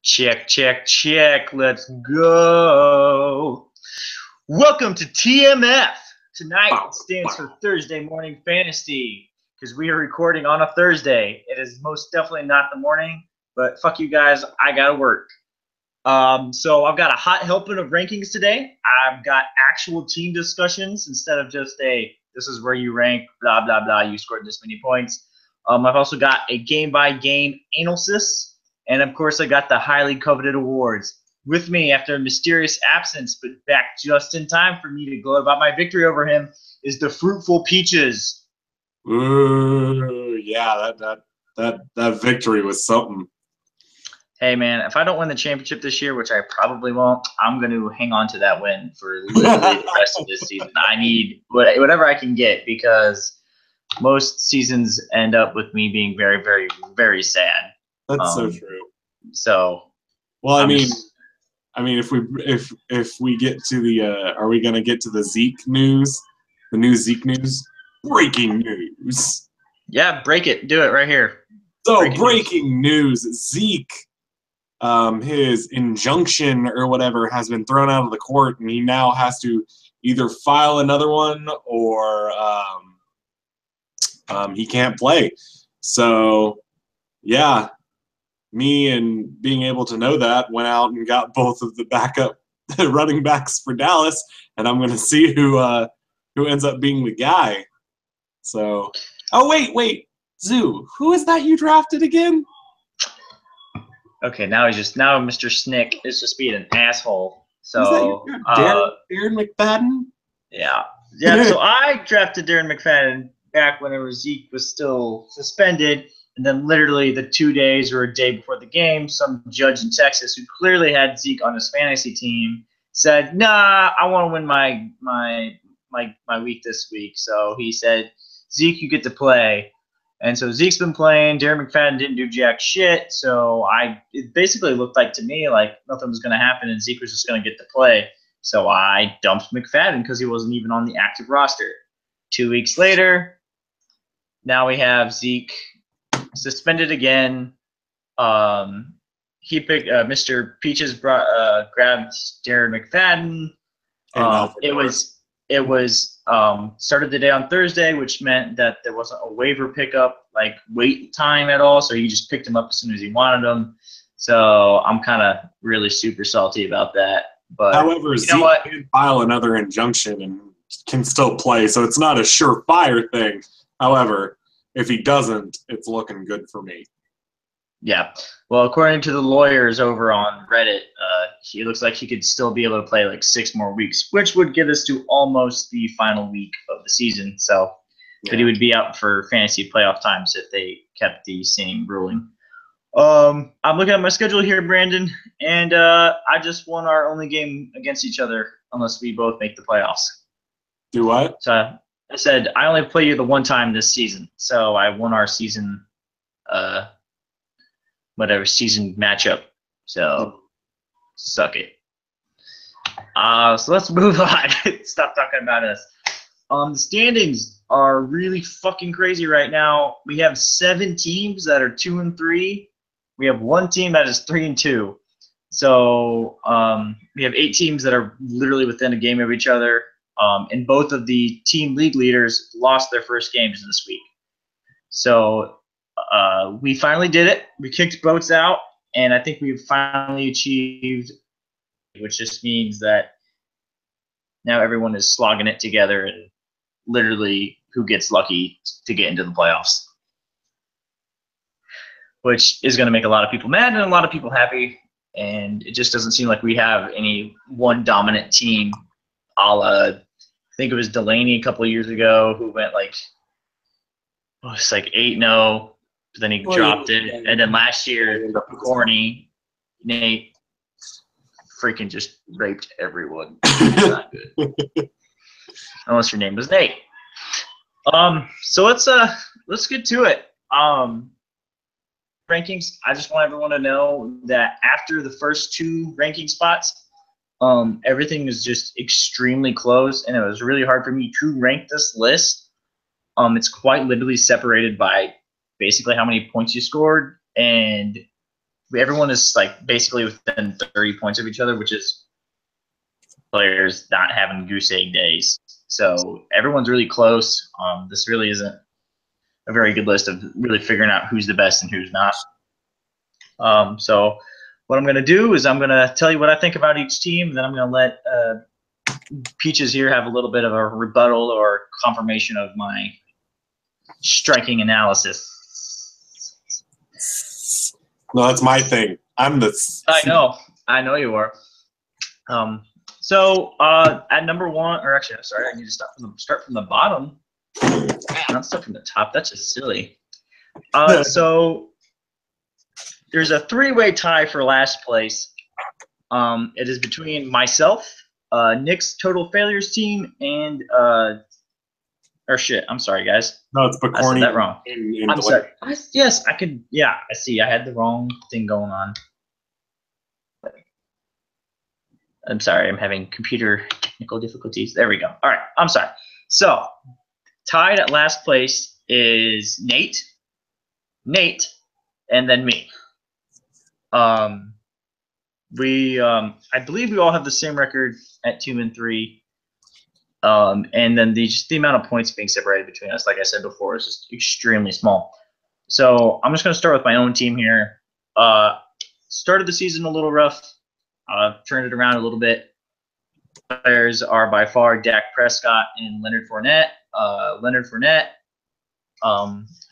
Check, check, check. Let's go. Welcome to TMF. Tonight stands for Thursday Morning Fantasy because we are recording on a Thursday. It is most definitely not the morning, but fuck you guys. I got to work. So I've got a hot helping of rankings today. I've got actual team discussions instead of just this is where you rank, blah, blah, blah. You scored this many points. I've also got a game-by-game analysis. And, of course, I got the highly coveted awards. With me, after a mysterious absence, but back just in time for me to gloat about my victory over him, is the Fruitful Peaches. Ooh, yeah, that victory was something. Hey, man, if I don't win the championship this year, which I probably won't, I'm going to hang on to that win for literally the rest of this season. I need whatever I can get because most seasons end up with me being very, very, very sad. That's so true. So, well, I mean, if we get to the, are we gonna get to the Zeke news? The new Zeke news? Breaking news. Yeah, break it. Do it right here. So breaking news. Zeke, his injunction or whatever has been thrown out of the court, and he now has to either file another one or he can't play. So, yeah. Me and being able to know that went out and got both of the backup running backs for Dallas, and I'm going to see who ends up being the guy. So, oh wait, Zoo, who is that you drafted again? Okay, now Mr. Snick is just being an asshole. So Darren McFadden. Yeah. So I drafted Darren McFadden back whenever Zeke was still suspended. And then literally the 2 days or a day before the game, some judge in Texas who clearly had Zeke on his fantasy team said, nah, I want to win my week this week. So he said, Zeke, you get to play. And so Zeke's been playing. Darren McFadden didn't do jack shit. So it basically looked like to me like nothing was going to happen and Zeke was just going to get to play. So I dumped McFadden because he wasn't even on the active roster. 2 weeks later, now we have Zeke suspended again. He picked Mr. Peaches grabbed Darren McFadden. It was started the day on Thursday, which meant that there wasn't a waiver pickup like wait time at all. So he just picked him up as soon as he wanted him. So I'm kind of really super salty about that. But however, Zeke can file another injunction and can still play, so it's not a surefire thing. However, if he doesn't, it's looking good for me. Yeah. Well, according to the lawyers over on Reddit, he looks like he could still be able to play like 6 more weeks, which would get us to almost the final week of the season. So, yeah. But he would be out for fantasy playoff times if they kept the same ruling. I'm looking at my schedule here, Brandon, and I just won our only game against each other unless we both make the playoffs. Do what? So I said, I only play you the one time this season. So I won our season, season matchup. So suck it. So let's move on. Stop talking about us. The standings are really fucking crazy right now. We have 7 teams that are 2-3. We have 1 team that is 3-2. So we have 8 teams that are literally within a game of each other. And both of the team league leaders lost their first games this week. So we finally did it. We kicked boats out, and I think we've finally achieved, which just means that now everyone is slogging it together and literally who gets lucky to get into the playoffs, which is going to make a lot of people mad and a lot of people happy. And it just doesn't seem like we have any one dominant team I think it was Delaney a couple of years ago who went it's like 8-0, but then he dropped it. And then last year, Corny, Nate, freaking just raped everyone. It's not good. Unless your name was Nate. So let's get to it. Rankings, I just want everyone to know that after the first 2 ranking spots, everything is just extremely close, and it was really hard for me to rank this list. It's quite literally separated by basically how many points you scored and everyone is like basically within 30 points of each other, which is players not having goose egg days. So everyone's really close. This really isn't a very good list of really figuring out who's the best and who's not. So what I'm going to do is I'm going to tell you what I think about each team, and then I'm going to let Peaches here have a little bit of a rebuttal or confirmation of my striking analysis. No, that's my thing. I'm the. I know you are. So at number one, or actually, I'm sorry, I need to start from the bottom. Not start from the top. That's just silly. So there's a three-way tie for last place. It is between myself, Nick's Total Failures team, and I'm sorry, guys. No, it's Bacorny. I said that wrong. I'm sorry. Yes, I could. Yeah, I see. I had the wrong thing going on. I'm sorry. I'm having computer technical difficulties. There we go. All right. I'm sorry. So tied at last place is Nate, and then me. I believe we all have the same record at 2-3. And then the amount of points being separated between us, like I said before, is just extremely small. So I'm just going to start with my own team here. Started the season a little rough. Turned it around a little bit. Players are by far Dak Prescott and Leonard Fournette. Leonard Fournette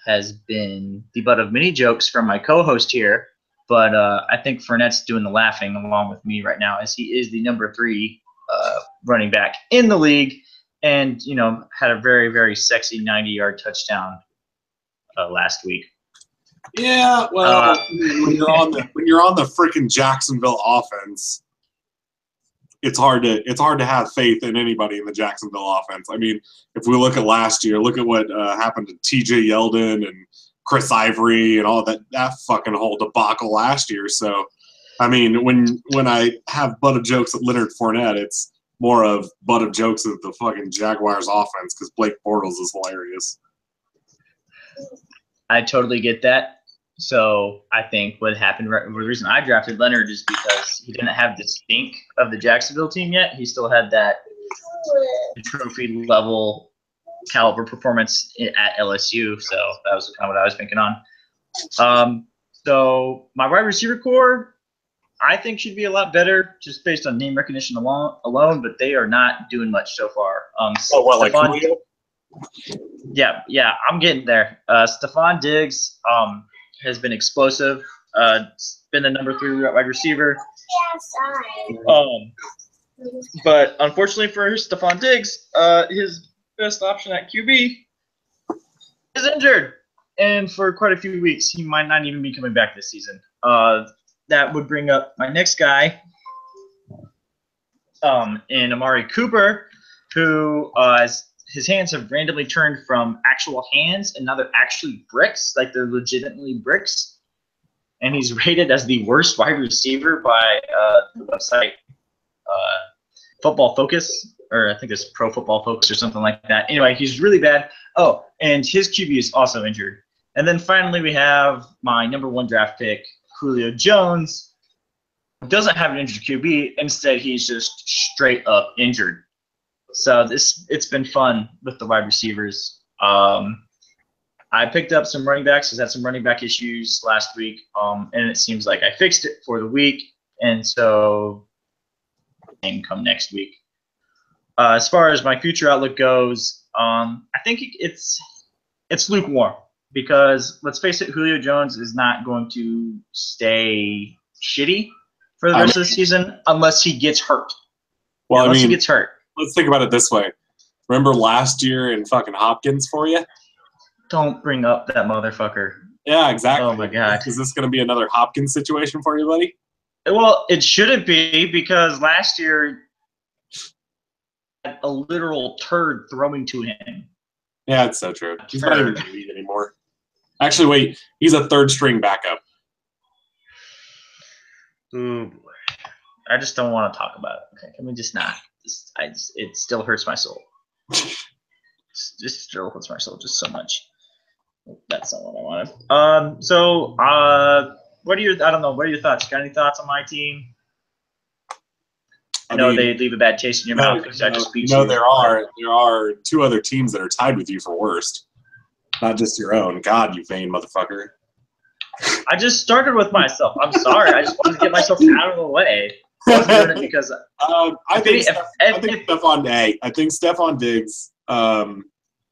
has been the butt of many jokes from my co-host here, but I think Fournette's doing the laughing along with me right now, as he is the number 3 running back in the league, and had a very, very sexy 90-yard touchdown last week. Yeah, well, when you're on the freaking Jacksonville offense, it's hard to have faith in anybody in the Jacksonville offense. I mean, if we look at last year, look at what happened to T.J. Yeldon and Chris Ivory and all that fucking whole debacle last year. So, I mean, when I have butt of jokes at Leonard Fournette, it's more of butt of jokes at the fucking Jaguars offense because Blake Bortles is hilarious. I totally get that. So I think what happened, the reason I drafted Leonard is because he didn't have the stink of the Jacksonville team yet. He still had that trophy level caliber performance at LSU. So that was kind of what I was thinking on. So my wide receiver core, I think should be a lot better just based on name recognition alone, but they are not doing much so far. Like Julio? Yeah, I'm getting there. Stephon Diggs has been explosive. Been the number 3 wide receiver. But unfortunately for Stephon Diggs, his best option at QB is injured, and for quite a few weeks, he might not even be coming back this season. That would bring up my next guy, in Amari Cooper, who his hands have randomly turned from actual hands, and now they're actually bricks, like they're legitimately bricks. And he's rated as the worst wide receiver by the website Football Focus, or I think it's Pro Football Focus or something like that. Anyway, he's really bad. Oh, and his QB is also injured. And then finally we have my number 1 draft pick, Julio Jones, who doesn't have an injured QB. Instead, he's just straight up injured. So it's been fun with the wide receivers. I picked up some running backs. I had some running back issues last week, and it seems like I fixed it for the week. And so, come next week. As far as my future outlook goes, I think it's lukewarm, because let's face it, Julio Jones is not going to stay shitty for the rest of the season unless he gets hurt. Well, unless he gets hurt. Let's think about it this way. Remember last year in fucking Hopkins for you? Don't bring up that motherfucker. Yeah, exactly. Oh, my God. Is this going to be another Hopkins situation for you, buddy? Well, it shouldn't be, because last year had a literal turd throwing to him. Yeah, it's so true. He's not even in the league anymore. Actually, wait. He's a 3rd-string backup. Ooh, boy. I just don't want to talk about it. Okay, can we just not? It still hurts my soul. Just still hurts my soul just so much. That's not what I wanted. So What are your? I don't know. What are your thoughts? Got any thoughts on my team? I know mean, they leave a bad taste in your mouth because I just beat you. No, there are 2 other teams that are tied with you for worst, not just your own. God, you vain motherfucker. I just started with myself. I'm sorry. I just wanted to get myself out of the way. I was doing it because I think Stephon Diggs.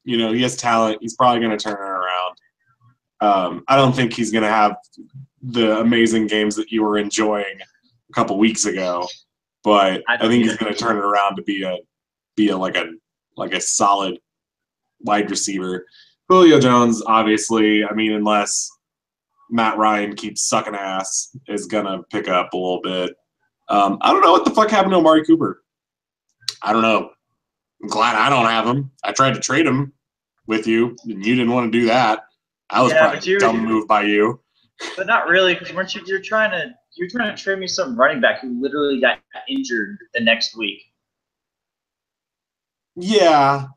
You know, he has talent. He's probably going to turn it around. I don't think he's going to have the amazing games that you were enjoying a couple weeks ago, but I think he's going to turn it around to be a solid wide receiver. Julio Jones, obviously. I mean, unless Matt Ryan keeps sucking ass, is going to pick up a little bit. I don't know what the fuck happened to Amari Cooper. I don't know. I'm glad I don't have him. I tried to trade him with you, and you didn't want to do that. That was probably a dumb move by you. But not really, because weren't you're trying to trade me some running back who literally got injured the next week. Yeah,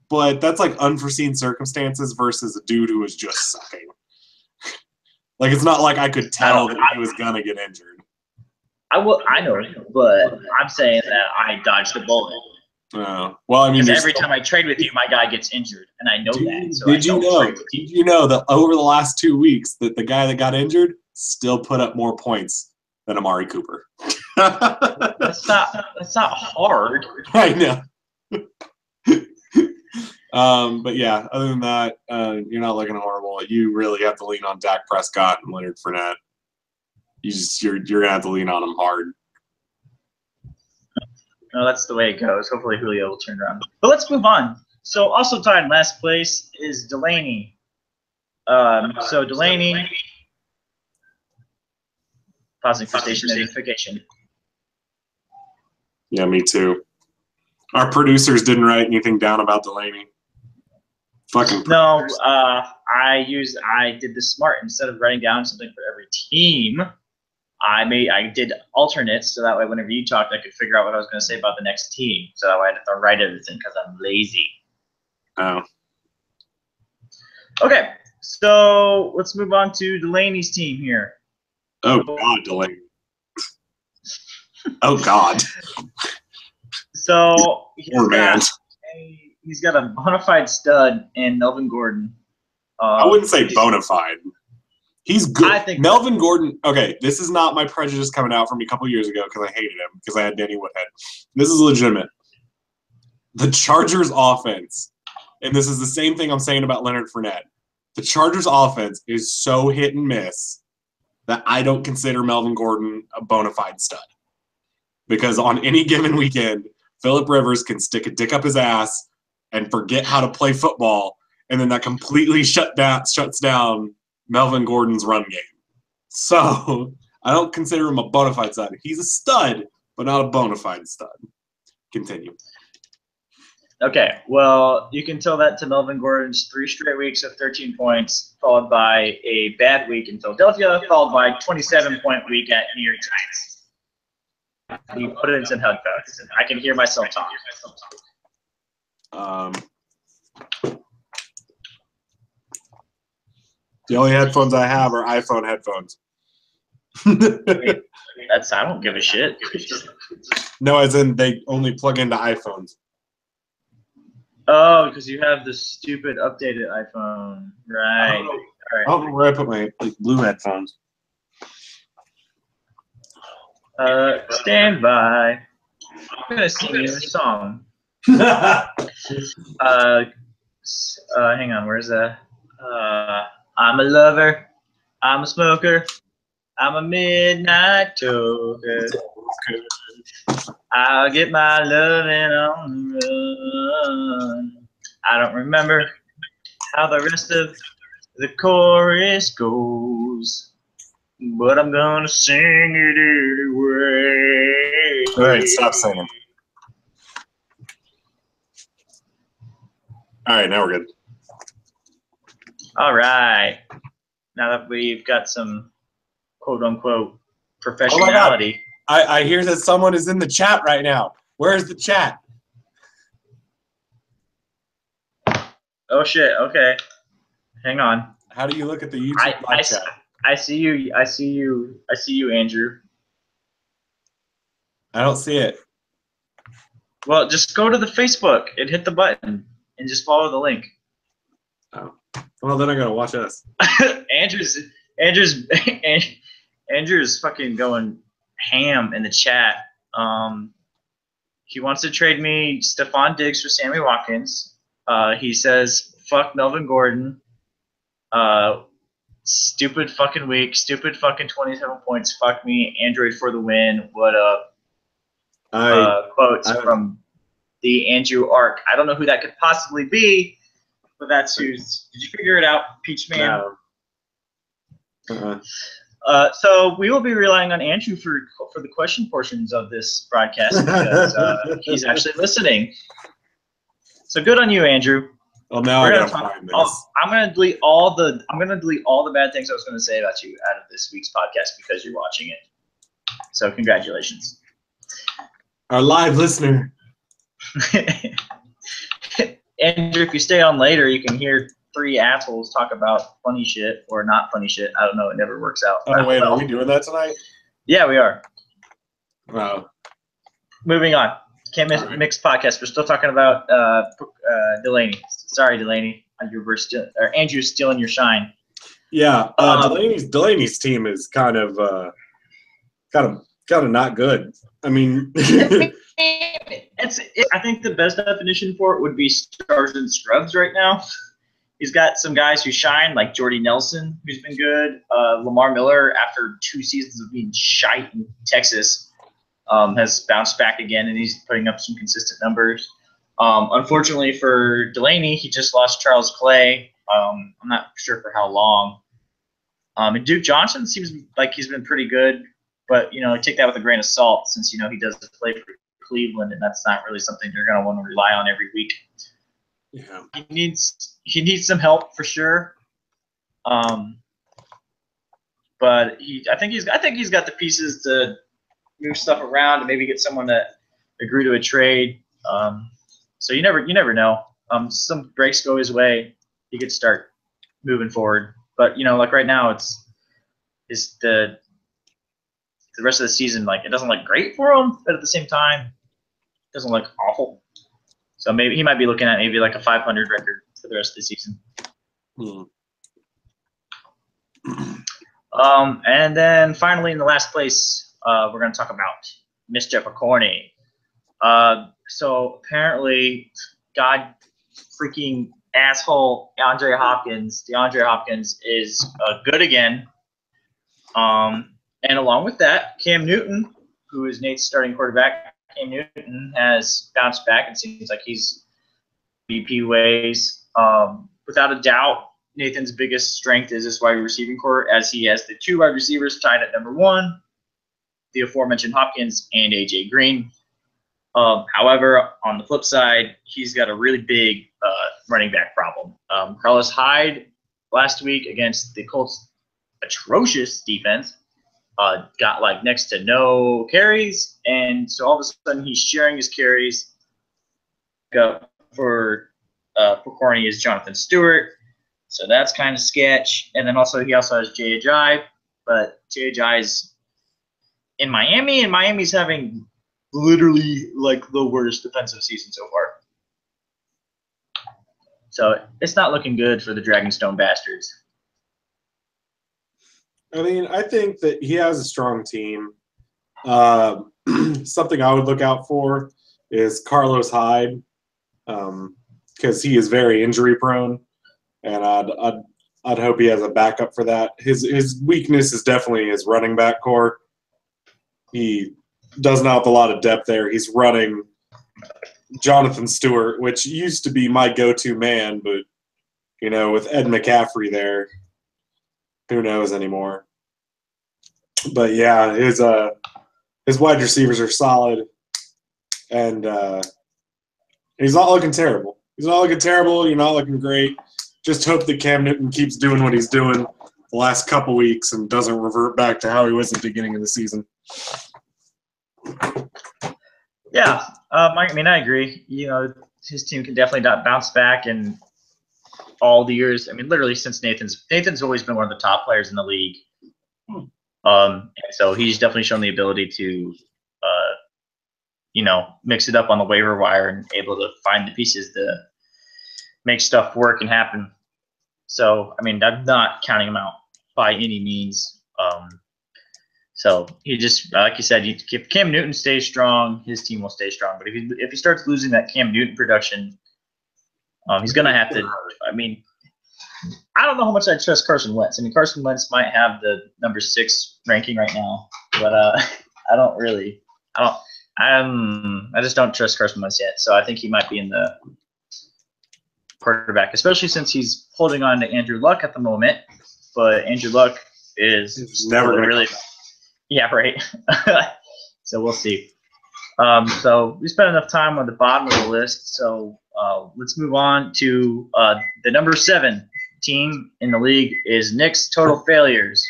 but that's like unforeseen circumstances versus a dude who was just sucking. Like, it's not like I could tell that he was gonna get injured. I know, but I'm saying that I dodged the bullet. Well, I mean, because every time I trade with you, my guy gets injured, and I know that. So did you know that over the last 2 weeks that the guy that got injured still put up more points than Amari Cooper? That's not hard. I know. But yeah, other than that, you're not looking horrible. You really have to lean on Dak Prescott and Leonard Fournette. You're gonna have to lean on them hard. No, that's the way it goes. Hopefully Julio will turn around. But let's move on. So also tied in last place is Delaney. So Delaney, pausing for station identification. Yeah, me too. Our producers didn't write anything down about Delaney. Fucking no. I did the smart. Instead of writing down something for every team, I did alternates, so that way whenever you talked, I could figure out what I was going to say about the next team. So that way I didn't have to write everything because I'm lazy. Oh. Okay, so let's move on to Delaney's team here. Oh, God, Delaney. Oh, God. So he's got a bona fide stud in Melvin Gordon. I wouldn't say bona fide. He's good. I think Melvin Gordon. Okay, this is not my prejudice coming out from me a couple years ago because I hated him because I had Danny Woodhead. This is legitimate. The Chargers offense, and this is the same thing I'm saying about Leonard Fournette. The Chargers offense is so hit and miss that I don't consider Melvin Gordon a bona fide stud. Because on any given weekend, Phillip Rivers can stick a dick up his ass and forget how to play football, and then that completely shuts down Melvin Gordon's run game. So I don't consider him a bona fide stud. He's a stud, but not a bona fide stud. Continue. Okay, well, you can tell that to Melvin Gordon's 3 straight weeks of 13 points, followed by a bad week in Philadelphia, followed by a 27-point week at New York Giants. You put it in some headphones. I can hear myself talk. The only headphones I have are iPhone headphones. I don't give a shit. No, as in they only plug into iPhones. Oh, because you have the stupid updated iPhone. Right. I don't know where I put my blue headphones. Stand by. I'm going to sing you a song. Hang on, where's that? I'm a lover. I'm a smoker. I'm a midnight toker. I'll get my loving on the run. I don't remember how the rest of the chorus goes, but I'm gonna sing it anyway. All right, stop singing. All right, now we're good. All right. Now that we've got some quote-unquote professionality. I hear that someone is in the chat right now. Where's the chat? Oh, shit. Okay. Hang on. How do you look at the YouTube live chat? I see you. I see you. I see you, Andrew. I don't see it. Well, just go to the Facebook and hit the button and just follow the link. Oh. Well, then I gotta watch us. Andrew's Andrew's fucking going ham in the chat. He wants to trade me Stephon Diggs for Sammy Watkins. He says, fuck Melvin Gordon. Stupid fucking week. Stupid fucking 27 points. Fuck me. Android for the win. What up? Quotes from the Andrew Arc. I don't know who that could possibly be, but that's who's. Did you figure it out, Peach Man? No. So we will be relying on Andrew for the question portions of this broadcast because he's actually listening. So good on you, Andrew. Well, now I gotta find this. I'm gonna delete all the bad things I was gonna say about you out of this week's podcast because you're watching it. So congratulations. Our live listener. Andrew, if you stay on later, you can hear three assholes talk about funny shit or not funny shit. I don't know. It never works out. Oh, wait. Are we doing that tonight? Yeah, we are. Wow. Moving on. Can't mix podcast. We're still talking about Delaney. Sorry, Delaney. Andrew's stealing your shine. Yeah. Delaney's team is kind of not good. I mean, I think the best definition for it would be stars and scrubs right now. He's got some guys who shine, like Jordy Nelson, who's been good. Lamar Miller, after 2 seasons of being shite in Texas, has bounced back again, and he's putting up some consistent numbers. Unfortunately for Delaney, he just lost Charles Clay. I'm not sure for how long. And Duke Johnson seems like he's been pretty good, but, take that with a grain of salt since, he does play for Cleveland, and that's not really something you're going to want to rely on every week. Yeah. He needs some help for sure. But I think he's got the pieces to move stuff around and maybe get someone to agree to a trade. So you never know. Some breaks go his way, he could start moving forward. But like right now, it's the rest of the season, like, it doesn't look great for him, but at the same time, it doesn't look awful. So maybe he might be looking at maybe like a 500 record for the rest of the season. And then finally, in the last place, we're going to talk about Mr. Picorni. So apparently, God freaking asshole DeAndre Hopkins is good again. And along with that, Cam Newton, who is Nate's starting quarterback, Cam Newton has bounced back and seems like he's BP ways. Without a doubt, Nathan's biggest strength is his wide receiving core, as he has the 2 wide receivers tied at number 1, the aforementioned Hopkins and AJ Green. However, on the flip side, he's got a really big running back problem. Carlos Hyde last week against the Colts' atrocious defense got like next to no carries, and so all of a sudden he's sharing his carries. For Picorni is Jonathan Stewart, so that's kind of sketch. And then he also has Jay Ajayi, but Jay Ajayi's in Miami, and Miami's having literally like the worst defensive season so far. So it's not looking good for the Dragonstone Bastards. I mean, I think that he has a strong team. Something I would look out for is Carlos Hyde, because he is very injury prone, and I'd hope he has a backup for that. His weakness is definitely his running back core. He does not have a lot of depth there. He's running Jonathan Stewart, which used to be my go-to man, but with Ed McCaffrey there, who knows anymore. But yeah, his wide receivers are solid, and he's not looking terrible. You're not looking great. Just hope that Cam Newton keeps doing what he's doing the last couple weeks and doesn't revert back to how he was at the beginning of the season. Yeah, I agree. His team can definitely not bounce back in all the years. Literally since Nathan's always been one of the top players in the league. And so he's definitely shown the ability to, mix it up on the waiver wire and able to find the pieces to make stuff work and happen. So, I mean, I'm not counting him out by any means. So he just, like you said, if Cam Newton stays strong, his team will stay strong. But if he starts losing that Cam Newton production, he's going to have to. I mean, I don't know how much I trust Carson Wentz. I mean, Carson Wentz might have the number 6 ranking right now, but I don't really. I just don't trust Carson Wentz yet. So I think he might be in the quarterback, especially since he's holding on to Andrew Luck at the moment. But Andrew Luck is never really. Yeah, right. So we'll see. So we spent enough time on the bottom of the list. So let's move on to the number 7 team in the league is Nick's total failures.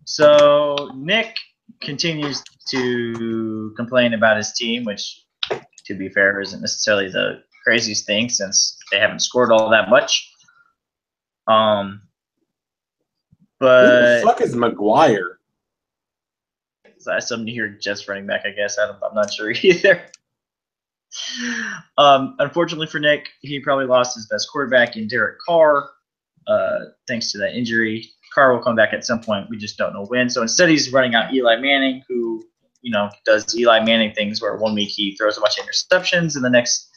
So Nick continues to complain about his team, which, to be fair, isn't necessarily the craziest thing since they haven't scored all that much. But who the fuck is McGuire? That's something to hear Jets running back, I guess. I'm not sure either. Unfortunately for Nick, he probably lost his best quarterback in Derek Carr, thanks to that injury. Carr will come back at some point. We just don't know when. So instead, he's running out Eli Manning, who does Eli Manning things where 1 week he throws a bunch of interceptions, and the next.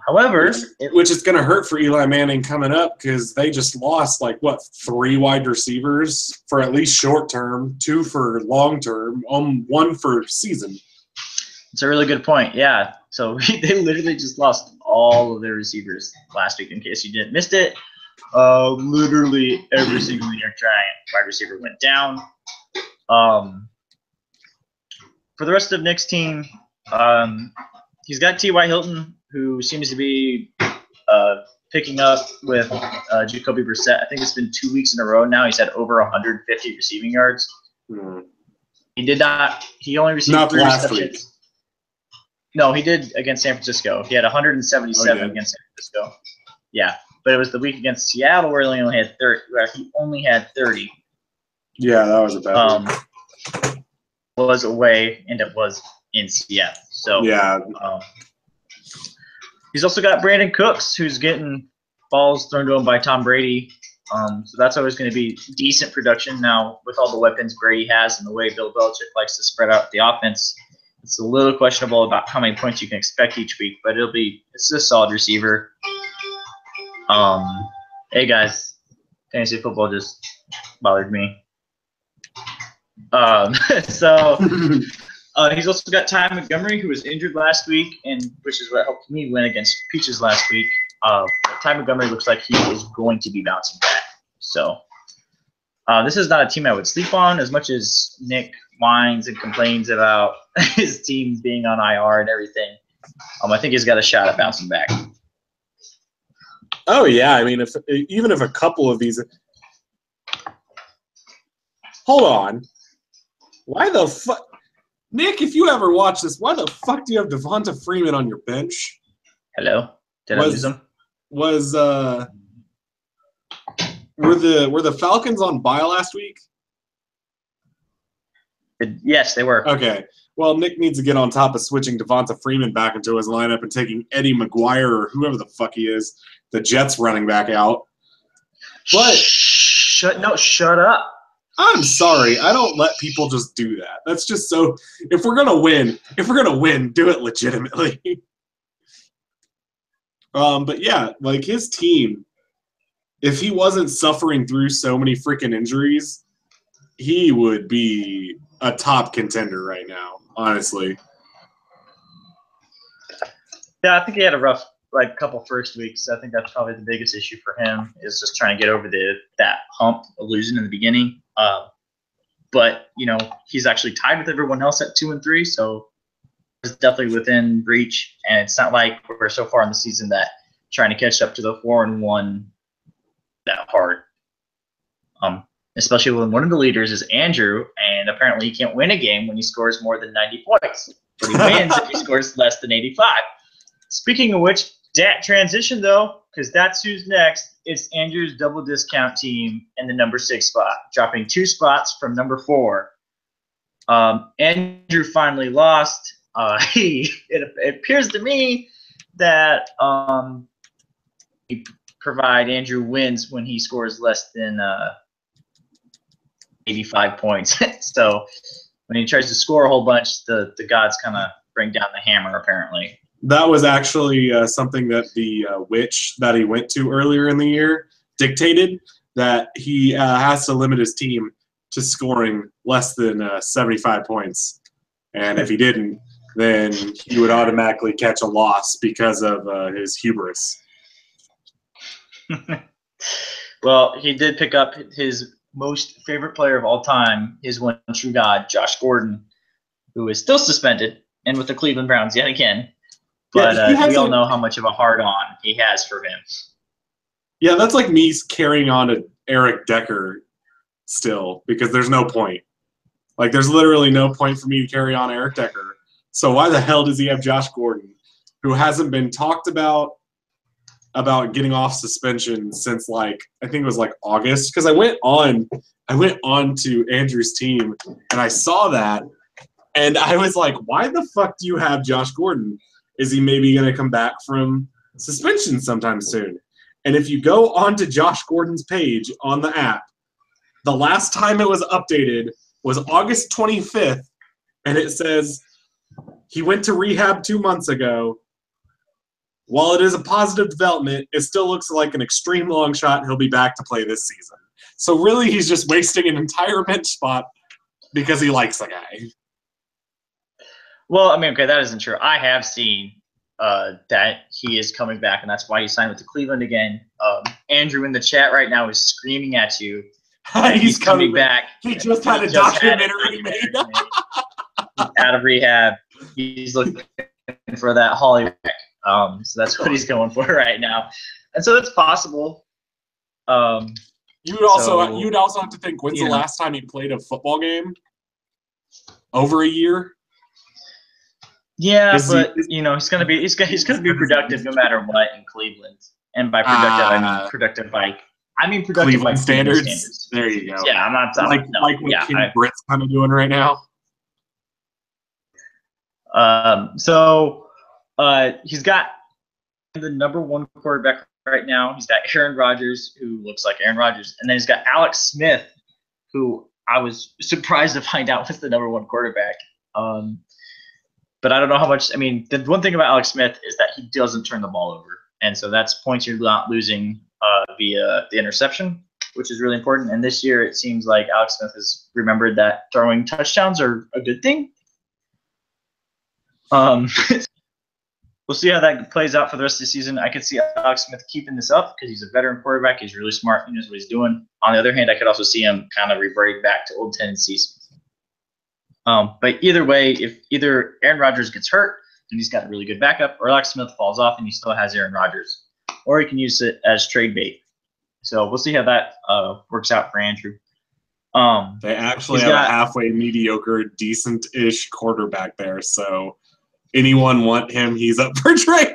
However, which is going to hurt for Eli Manning coming up because they just lost 3 wide receivers for at least short term, 2 for long term, 1 for season. It's a really good point. Yeah. So they literally just lost all of their receivers last week. In case you didn't missed it, literally every single New York Giant wide receiver went down. For the rest of Nick's team, he's got T.Y. Hilton, who seems to be picking up with Jacoby Brissett. I think it's been 2 weeks in a row now. He's had over 150 receiving yards. Mm. He only received not 3 last receptions. week. No, he did against San Francisco. He had 177 against San Francisco. Yeah, but it was the week against Seattle where he only had 30. Where he only had 30. Yeah, that was a bad week. Was away, and it was in Seattle. So yeah. He's also got Brandon Cooks, who's getting balls thrown to him by Tom Brady. So that's always going to be decent production. Now, with all the weapons Brady has and the way Bill Belichick likes to spread out the offense, it's a little questionable about how many points you can expect each week, but it's a solid receiver. Hey guys, fantasy football just bothered me. So he's also got Ty Montgomery, who was injured last week, and which is what helped me win against Peaches last week. Ty Montgomery looks like he is going to be bouncing back. So this is not a team I would sleep on as much as Nick whines and complains about his team being on IR and everything. I think he's got a shot at bouncing back. Oh yeah, I mean, even if a couple of these. Hold on. Why the fuck, Nick? If you ever watch this, why the fuck do you have Devonta Freeman on your bench? Hello, did I lose him? Were the Falcons on bye last week? Yes, they were. Okay. Well, Nick needs to get on top of switching Devonta Freeman back into his lineup and taking Eddie McGuire or whoever the fuck he is, the Jets running back out. But shut up. I'm sorry. I don't let people just do that. That's just so. If we're gonna win, do it legitimately. But yeah, his team, if he wasn't suffering through so many freaking injuries, he would be a top contender right now, honestly. Yeah, I think he had a rough couple first weeks. I think that's probably the biggest issue for him is just trying to get over that hump of losing in the beginning. But he's actually tied with everyone else at 2-3, so it's definitely within reach. And it's not like we're so far in the season that trying to catch up to the 4-1 that hard. Especially when one of the leaders is Andrew, and apparently he can't win a game when he scores more than 90 points. But he wins if he scores less than 85. Speaking of which, that transition though, because that's who's next. it's Andrew's double discount team in the number 6 spot, dropping 2 spots from number 4. Andrew finally lost. It appears to me that Andrew wins when he scores less than 85 points. So when he tries to score a whole bunch, the gods kind of bring down the hammer, apparently. That was actually something that the witch that he went to earlier in the year dictated, that he has to limit his team to scoring less than 75 points. And if he didn't, then he would automatically catch a loss because of his hubris. Well, he did pick up his most favorite player of all time, his one true god, Josh Gordon, who is still suspended and with the Cleveland Browns yet again. But we all know how much of a hard-on he has for him. Yeah, that's like me carrying on to Eric Decker still, because there's no point. Like, there's literally no point for me to carry on Eric Decker. So why the hell does he have Josh Gordon, who hasn't been talked about getting off suspension since, like, I think it was like August? Because I went on to Andrew's team and I saw that, and I was like, why the fuck do you have Josh Gordon? Is he maybe going to come back from suspension sometime soon? And if you go onto Josh Gordon's page on the app, the last time it was updated was August 25th, and it says he went to rehab 2 months ago. While it is a positive development, it still looks like an extreme long shot he'll be back to play this season. So really, he's just wasting an entire bench spot because he likes the guy. Well, I mean, okay, that isn't true. I have seen that he is coming back, and that's why he signed with the Cleveland again. Andrew in the chat right now is screaming at you. He's coming back. He just had a documentary made. Out of rehab. He's looking for that Hollywood. So that's what he's going for right now. And so it's possible. You'd also have to think, when's the last time he played a football game? Over a year? Yeah, but he's gonna be productive no matter what in Cleveland. And by productive, I mean productive Cleveland by standards. There you go. Yeah, I'm not like what King Britt's kind of doing right now. He's got the number 1 quarterback right now. He's got Aaron Rodgers, who looks like Aaron Rodgers, and then he's got Alex Smith, who I was surprised to find out was the number 1 quarterback. But I don't know how much. I mean, the one thing about Alex Smith is that he doesn't turn the ball over, and so that's points you're not losing via the interception, which is really important. And this year, it seems like Alex Smith has remembered that throwing touchdowns are a good thing. We'll see how that plays out for the rest of the season. I could see Alex Smith keeping this up because he's a veteran quarterback. He's really smart. He knows what he's doing. On the other hand, I could also see him kind of revert back to old tendencies. But either way, if either Aaron Rodgers gets hurt and he's got a really good backup, or Alex Smith falls off and he still has Aaron Rodgers, or he can use it as trade bait. So we'll see how that works out for Andrew. They actually have a halfway mediocre, decent-ish quarterback there, so anyone want him, he's up for trade.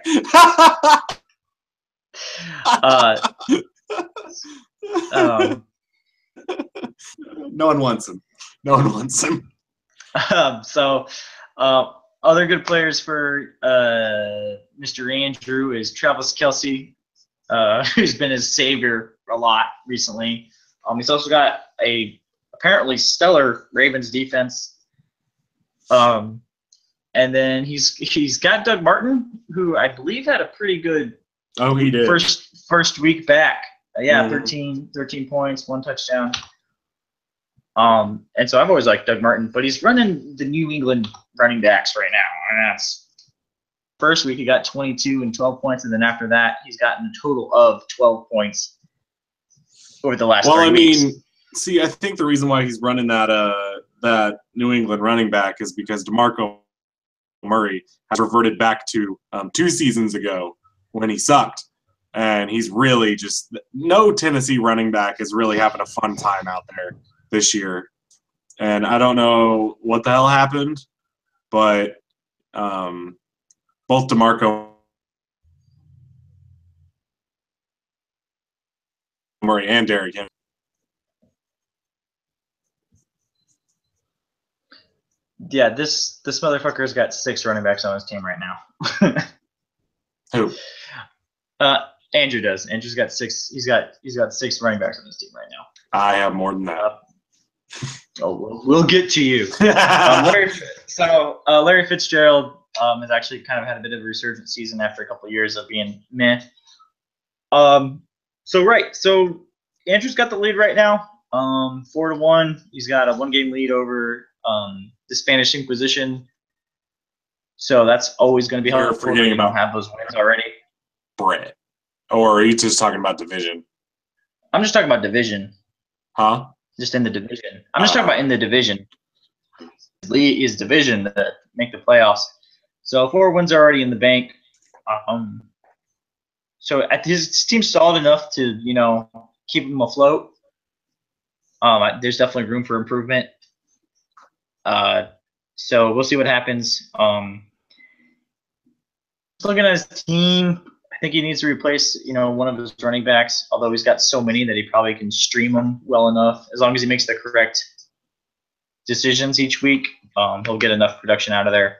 No one wants him. No one wants him. Other good players for Mr. Andrew is Travis Kelce, who's been his savior a lot recently. He's also got a apparently stellar Ravens defense. And then he's got Doug Martin, who I believe had a pretty good he did first week back. 13 points, 1 touchdown. And so I've always liked Doug Martin, but he's running the New England running backs right now. And that's first week he got 22 and 12 points, and then after that he's gotten a total of 12 points over the last 3 weeks. See, I think the reason why he's running that New England running back is because DeMarco Murray has reverted back to 2 seasons ago when he sucked. And he's really just – no Tennessee running back is really having a fun time out there this year. And I don't know what the hell happened, but both DeMarco Murray and Derrick Henry. Yeah, this motherfucker's got 6 running backs on his team right now. Who? Andrew does. Andrew's got 6. He's got 6 running backs on his team right now. I have more than that. We'll get to you. Larry Fitzgerald has actually kind of had a bit of a resurgent season after a couple of years of being meh. So Andrew's got the lead right now, 4-1. He's got a 1-game lead over the Spanish Inquisition. So that's always going to be helpful. Forgetting you don't have those wins already. Brett. Or are you just talking about division? I'm just talking about division. Huh? Just in the division. I'm just talking about in the division. His division to make the playoffs. So 4 wins are already in the bank. So his team's solid enough to, keep him afloat. There's definitely room for improvement. So we'll see what happens. Looking at his team, I think he needs to replace, one of his running backs, although he's got so many that he probably can stream them well enough. As long as he makes the correct decisions each week, he'll get enough production out of there.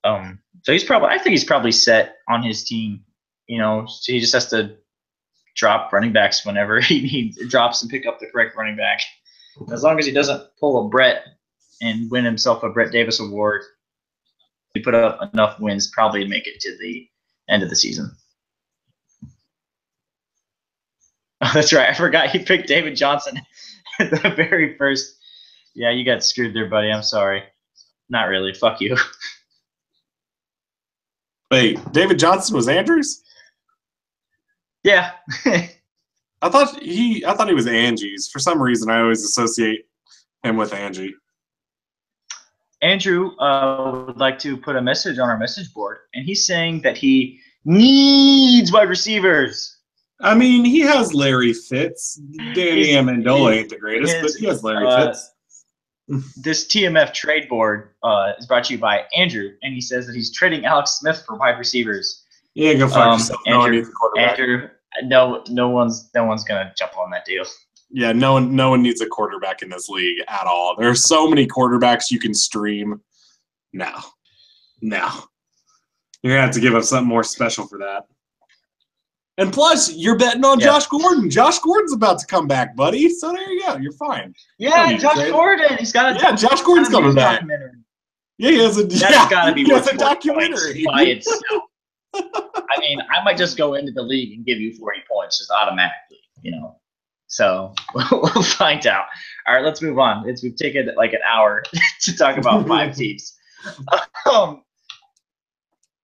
So I think he's probably set on his team. So he just has to drop running backs whenever he drops and pick up the correct running back. As long as he doesn't pull a Brett and win himself a Brett Davis award, he put up enough wins probably to make it to the end of the season. Oh, that's right. I forgot he picked David Johnson at the very first. Yeah, you got screwed there, buddy. I'm sorry. Not really. Fuck you. Wait, David Johnson was Andrews? Yeah. I thought he was Angie's. For some reason, I always associate him with Angie. Andrew would like to put a message on our message board, and he's saying that he needs wide receivers. I mean, he has Larry Fitz. Danny Amendola ain't the greatest, but he has Larry Fitz. This TMF trade board is brought to you by Andrew, and he says that he's trading Alex Smith for wide receivers. Yeah, go fuck yourself. No one needs a quarterback. Andrew, no one's gonna jump on that deal. Yeah, no one needs a quarterback in this league at all. There are so many quarterbacks you can stream. No. You're gonna have to give up something more special for that. And plus, you're betting on Josh Gordon. Josh Gordon's about to come back, buddy. So there you go. You're fine. Yeah, Josh Gordon. He's got a Josh Gordon's coming back. Yeah, he has a documentary by itself. I mean, I might just go into the league and give you 40 points just automatically, So we'll find out. All right, let's move on. We've taken like an hour to talk about 5 teams.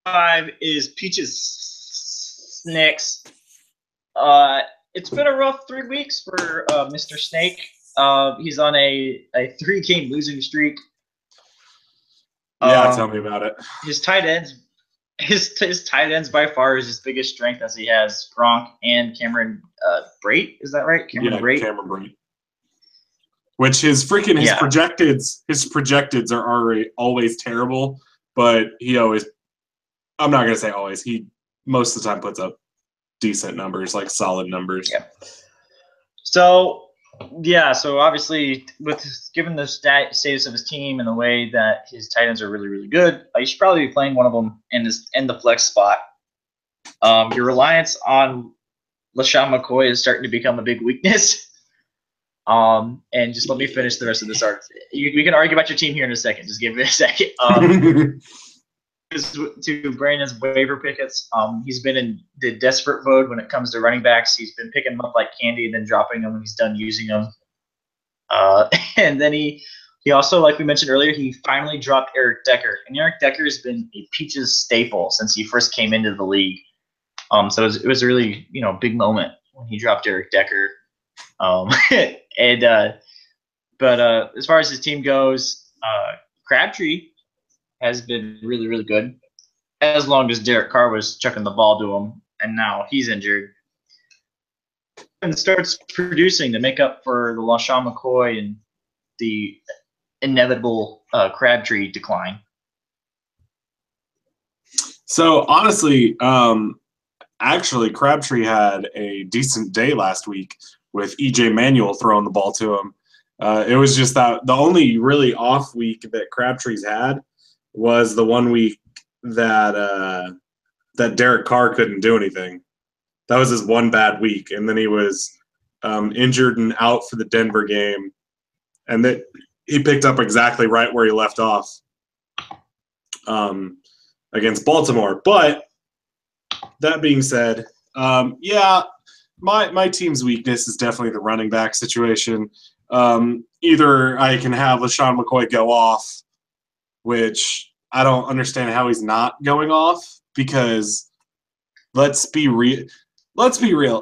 5 is Peaches Snakes. It's been a rough 3 weeks for Mr. Snake. He's on a 3-game losing streak. Yeah, tell me about it. His tight ends by far is his biggest strength, as he has Gronk and Cameron Brate. Is that right? Cameron Brate. Which his projecteds are already always terrible, but I'm not gonna say always. He most of the time puts up decent numbers, like solid numbers. Yeah. So obviously, given the status of his team and the way that his tight ends are really, really good, you should probably be playing one of them in the flex spot. Your reliance on LaShawn McCoy is starting to become a big weakness. And just let me finish the rest of this article. We can argue about your team here in a second. Just give me a second. To Brandon's waiver pickets, he's been in the desperate mode when it comes to running backs. He's been picking them up like candy and then dropping them when he's done using them. And then he also, like we mentioned earlier, he finally dropped Eric Decker. And Eric Decker has been a Peaches staple since he first came into the league. So it was a really big moment when he dropped Eric Decker. But as far as his team goes, Crabtree has been really, really good, as long as Derek Carr was chucking the ball to him, and now he's injured. And starts producing to make up for the LaShawn McCoy and the inevitable Crabtree decline. So honestly, actually, Crabtree had a decent day last week with E.J. Manuel throwing the ball to him. It was just that the only really off week that Crabtree's had was the 1 week that that Derek Carr couldn't do anything. That was his one bad week, and then he was injured and out for the Denver game, and that he picked up exactly right where he left off against Baltimore. But that being said, yeah, my team's weakness is definitely the running back situation. Either I can have LaShawn McCoy go off, which I don't understand how he's not going off, because let's be real.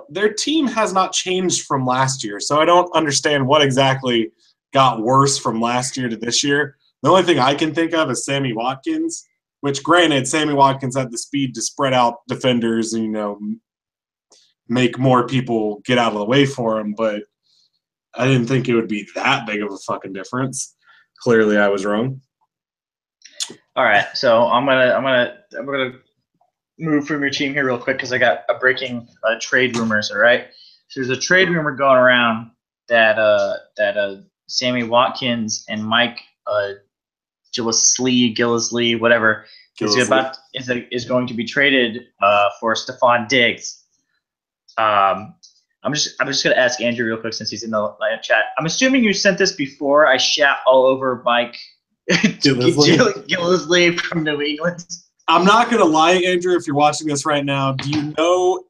Their team has not changed from last year, so I don't understand what exactly got worse from last year to this year. The only thing I can think of is Sammy Watkins, which, granted, Sammy Watkins had the speed to spread out defenders and, make more people get out of the way for him, but I didn't think it would be that big of a fucking difference. Clearly, I was wrong. All right, so I'm gonna move from your team here real quick because I got a breaking trade rumors. All right, so there's a trade rumor going around that Sammy Watkins and Mike Gillislee, whatever, is going to be traded for Stephon Diggs. I'm just gonna ask Andrew real quick since he's in the live chat. I'm assuming you sent this before I shat all over Mike Gillislee from New England. I'm not gonna lie, Andrew. If you're watching this right now, do you know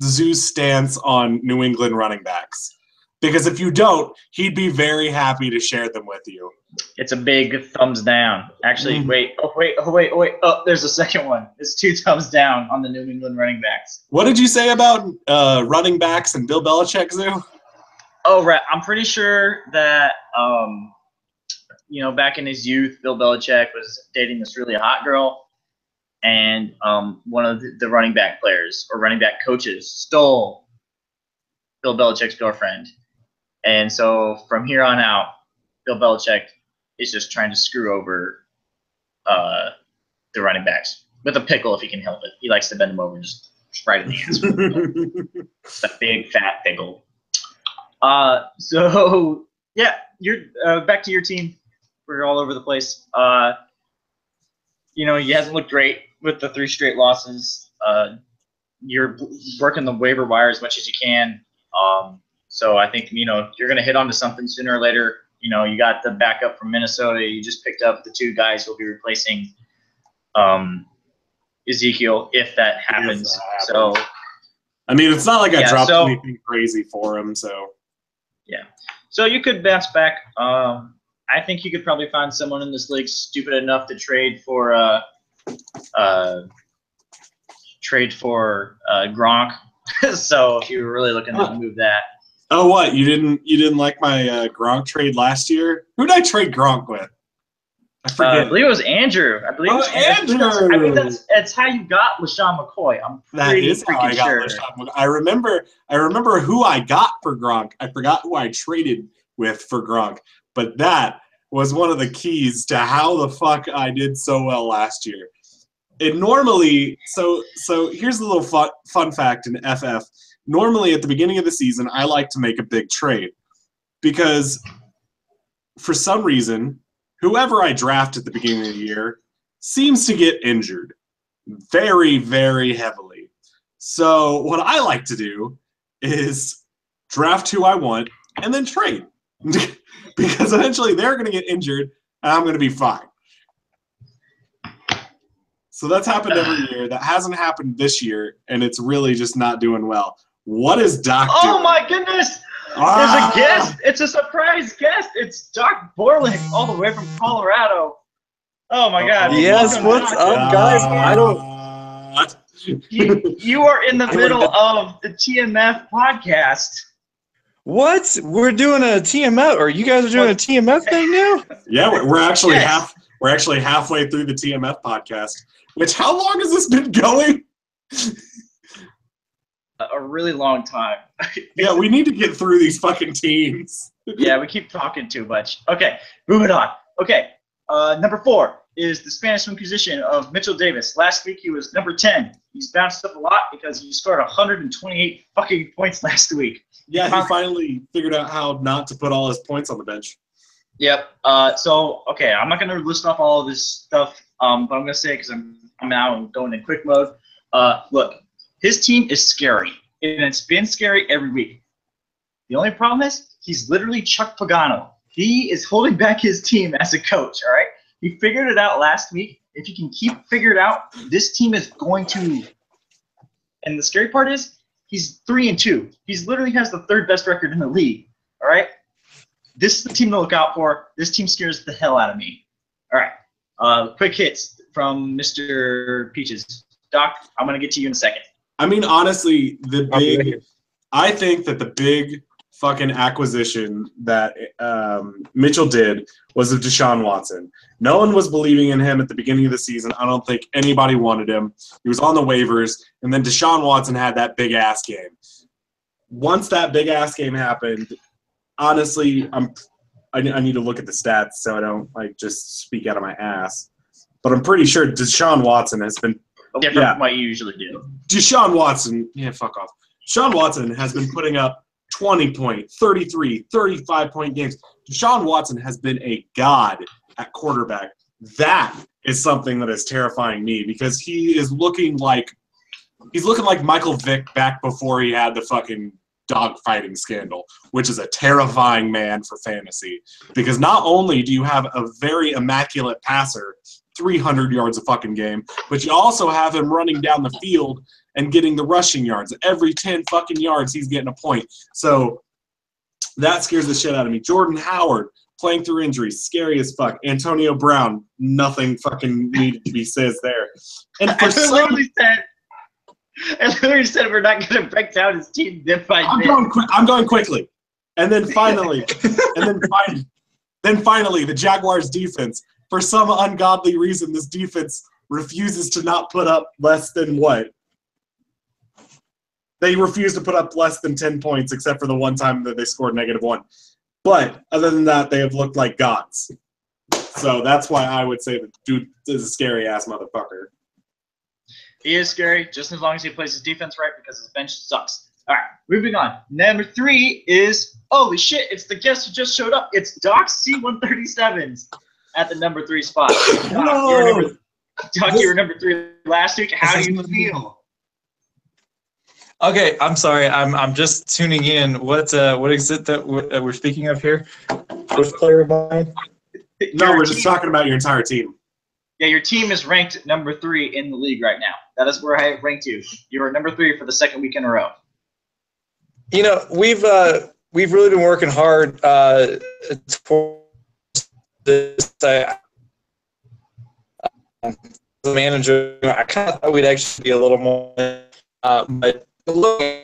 Zoo's stance on New England running backs? Because if you don't, he'd be very happy to share them with you. It's a big thumbs down. Actually, wait. Oh, there's a second one. It's 2 thumbs down on the New England running backs. What did you say about running backs and Bill Belichick, Zoo? Oh, right. I'm pretty sure that, back in his youth, Bill Belichick was dating this really hot girl, and one of the running back players or running back coaches stole Bill Belichick's girlfriend. And so from here on out, Bill Belichick is just trying to screw over the running backs with a pickle if he can help it. He likes to bend them over just right in the ass. A big fat pickle. So yeah, you're back to your team. We're all over the place. He hasn't looked great with the 3 straight losses. You're working the waiver wire as much as you can. So I think, you're going to hit onto something sooner or later. You got the backup from Minnesota. You just picked up the 2 guys who'll be replacing Ezekiel if that happens. So, I mean, it's not like I dropped anything crazy for him. So, yeah. So you could bounce back. I think you could probably find someone in this league stupid enough to trade for Gronk. So if you were really looking to move that. Oh, what? You didn't like my Gronk trade last year? Who did I trade Gronk with? I forget. I believe it was Andrew. Andrew. I mean, that's how you got LaShawn McCoy. I'm pretty freaking sure. I remember who I got for Gronk. I forgot who I traded with for Gronk. But that was one of the keys to how the fuck I did so well last year. It normally so here's a little fun fact in FF. Normally, at the beginning of the season, I like to make a big trade because for some reason, whoever I draft at the beginning of the year seems to get injured very, very heavily. So what I like to do is draft who I want and then trade because eventually they're going to get injured and I'm going to be fine. So that's happened every year. That hasn't happened this year, and it's really just not doing well. What is Doc doing? Oh, my goodness. There's a guest. It's a surprise guest. It's Doc Borlick all the way from Colorado. Oh, my God. Yes, what's up, guys? I don't... You are in the middle of the TMF podcast. What? We're doing a TMF, or you guys are doing a TMF thing now? Yeah, we're actually halfway through the TMF podcast. Which, how long has this been going? A really long time. Yeah, we need to get through these fucking teams. Yeah, we keep talking too much. Okay, moving on. Okay, number 4. is the Spanish Inquisition of Mitchell Davis. Last week he was number 10. He's bounced up a lot because he scored 128 fucking points last week. Yeah, he finally figured out how not to put all his points on the bench. Yep. Okay, I'm not going to list off all of this stuff, but I'm going to say because I'm now going in quick mode. Look, his team is scary, and it's been scary every week. The only problem is he's literally Chuck Pagano. He is holding back his team as a coach, all right? He figured it out last week. If you can keep figured out, this team is going to – and the scary part is he's 3-2. He's literally has the third best record in the league, all right? This is the team to look out for. This team scares the hell out of me. All right. Quick hits from Mr. Peaches. Doc, I'm going to get to you in a second. I mean, honestly, I think that the big fucking acquisition that Mitchell did was of Deshaun Watson. No one was believing in him at the beginning of the season. I don't think anybody wanted him. He was on the waivers, and then Deshaun Watson had that big-ass game. Once that big-ass game happened, honestly, I need to look at the stats so I don't just speak out of my ass. But I'm pretty sure Deshaun Watson has been different from what you usually do. Deshaun Watson, fuck off. Deshaun Watson has been putting up 20-point, 33, 35-point games. Deshaun Watson has been a god at quarterback. That is something that is terrifying me because he is looking like Michael Vick back before he had the fucking dogfighting scandal, which is a terrifying man for fantasy. Because not only do you have a very immaculate passer, 300 yards a fucking game, but you also have him running down the field and getting the rushing yards. Every 10 fucking yards, he's getting a point. So that scares the shit out of me. Jordan Howard, playing through injuries, scary as fuck. Antonio Brown, nothing fucking needed to be said there. And for I literally said we're not going to break down his team bit by bit. I'm going quickly. And then finally, the Jaguars defense. For some ungodly reason, this defense refuses to not put up less than what? They refuse to put up less than 10 points, except for the one time that they scored -1. But other than that, they have looked like gods. So that's why I would say that dude is a scary-ass motherfucker. He is scary, just as long as he plays his defense right, because his bench sucks. All right, moving on. Number 3 is, holy shit, it's the guest who just showed up. It's Doc C137s at the number 3 spot. Doc, you were number 3 last week. How do you feel? Okay, I'm sorry. I'm just tuning in. What is it that we're speaking of here? First player of mine? No, we're just talking about your entire team. Yeah, your team is ranked number 3 in the league right now. That is where I ranked you. You are number 3 for the second week in a row. You know, we've really been working hard towards this. Manager, I kind of thought we'd actually be a little more, but looking